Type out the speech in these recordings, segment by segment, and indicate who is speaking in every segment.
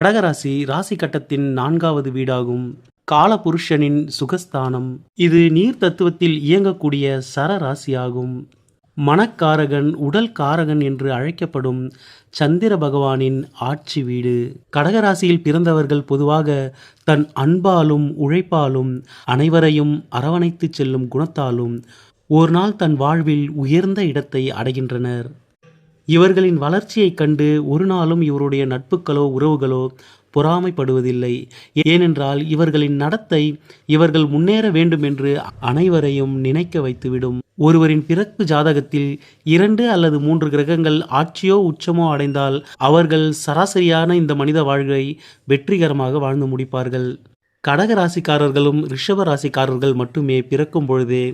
Speaker 1: கடகராசி ராசி கட்டத்தின் 4வது வீடாகும். காலபுருஷனின் சுகஸ்தானம். இது நீர் தத்துவத்தில் இயங்கக்கூடிய சர ராசியாகும். மனக்காரகன், உடல் காரகன் என்று அழைக்கப்படும் சந்திர பகவானின் ஆட்சி வீடு. கடகராசியில் பிறந்தவர்கள் பொதுவாக தன் அன்பாலும் உழைப்பாலும் அனைவரையும் அரவணைத்து செல்லும் குணத்தாலும் ஒரு நாள் தன் வாழ்வில் உயர்ந்த இடத்தை அடைகின்றனர். இவர்களின் வளர்ச்சியைக் கண்டு ஒரு நாளும் இவருடைய நட்புகளோ உறவுகளோ பொறாமைப்படுவதில்லை. ஏனென்றால் இவர்களின் நடத்தை இவர்கள் முன்னேற வேண்டும் என்று அனைவரையும் நினைக்க வைத்துவிடும். ஒருவரின் பிறப்பு ஜாதகத்தில் 2 அல்லது 3 கிரகங்கள் ஆட்சியோ உச்சமோ அடைந்தால் அவர்கள் சராசரியான இந்த மனித வாழ்வை வெற்றிகரமாக வாழ்ந்து முடிப்பார்கள். கடக ராசிக்காரர்களும் ரிஷப ராசிக்காரர்கள் மட்டுமே பிறக்கும் பொழுதே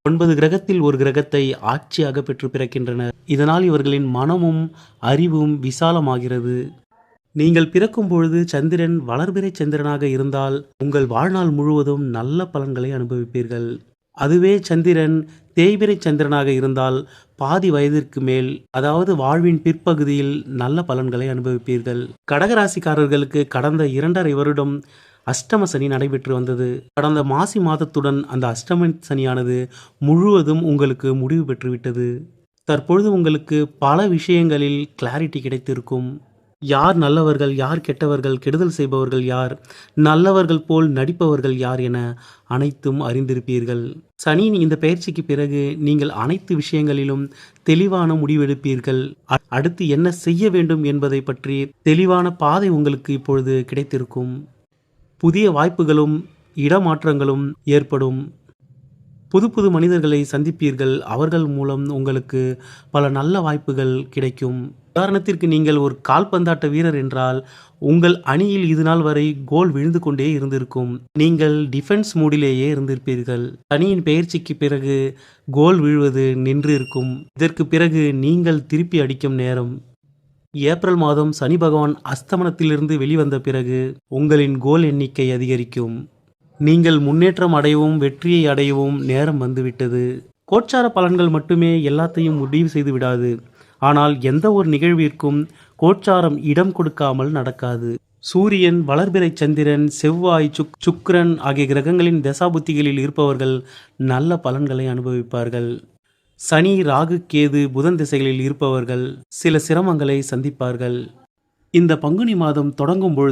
Speaker 1: 9 கிரகத்தில் ஒரு கிரகத்தை ஆட்சியாக பெற்று பிறக்கின்றனர். இதனால் இவர்களின் மனமும் அறிவும் விசாலமாகிறது. நீங்கள் பிறக்கும் பொழுது சந்திரன் வளர்பிறை சந்திரனாக இருந்தால் உங்கள் வாழ்நாள் முழுவதும் நல்ல பலன்களை அனுபவிப்பீர்கள். அதுவே சந்திரன் தேய்பிறை சந்திரனாக இருந்தால் பாதி வயதிற்கு மேல், அதாவது வாழ்வின் பிற்பகுதியில் நல்ல பலன்களை அனுபவிப்பீர்கள். கடகராசிக்காரர்களுக்கு கடந்த 2.5 வருடம் அஷ்டம சனி நடைபெற்று வந்தது. கடந்த மாசி மாதத்துடன் அந்த அஷ்டம சனியானது முழுவதும் உங்களுக்கு முடிவு பெற்றுவிட்டது. தற்பொழுது உங்களுக்கு பல விஷயங்களில் கிளாரிட்டி கிடைத்திருக்கும். யார் நல்லவர்கள், யார் கெட்டவர்கள், கெடுதல் செய்பவர்கள் யார், நல்லவர்கள் போல் நடிப்பவர்கள் யார் என அனைத்தும் அறிந்திருப்பீர்கள். சனியின் இந்த பயிற்சிக்கு பிறகு நீங்கள் அனைத்து விஷயங்களிலும் தெளிவான முடிவெடுப்பீர்கள். அடுத்து என்ன செய்ய வேண்டும் என்பதை பற்றி தெளிவான பாதை உங்களுக்கு இப்பொழுது கிடைத்திருக்கும். புதிய வாய்ப்புகளும் இடமாற்றங்களும் ஏற்படும். புது புது மனிதர்களை சந்திப்பீர்கள். அவர்கள் மூலம் உங்களுக்கு பல நல்ல வாய்ப்புகள் கிடைக்கும். உதாரணத்திற்கு நீங்கள் ஒரு கால்பந்தாட்ட வீரர் என்றால் உங்கள் அணியில் இது நாள் வரை கோல் விழுந்து கொண்டே இருந்திருக்கும். நீங்கள் டிஃபென்ஸ் மூடிலேயே இருந்திருப்பீர்கள். சனியின் பெயர்ச்சிக்கு பிறகு கோல் விழுவது நின்று இருக்கும். இதற்கு பிறகு நீங்கள் திருப்பி அடிக்கும் நேரம். ஏப்ரல் மாதம் சனி பகவான் அஸ்தமனத்திலிருந்து வெளிவந்த பிறகு உங்களின் கோல் எண்ணிக்கை அதிகரிக்கும். நீங்கள் முன்னேற்றம் அடையவும் வெற்றியை அடையவும் நேரம் வந்துவிட்டது. கோச்சார பலன்கள் மட்டுமே எல்லாத்தையும் முடிவு செய்து விடாது. ஆனால் எந்த ஒரு நிகழ்விற்கும் கோச்சாரம் இடம் கொடுக்காமல் நடக்காது. சூரியன், வளர்பிறை சந்திரன், செவ்வாய், சுக்கிரன் ஆகிய கிரகங்களின் தசாபுத்திகளில் இருப்பவர்கள் நல்ல பலன்களை அனுபவிப்பார்கள். சனி, ராகு, கேது, புதன் திசைகளில் இருப்பவர்கள் சில சிரமங்களை சந்திப்பார்கள். இந்த பங்குனி மாதம் தொடங்கும் பொழுது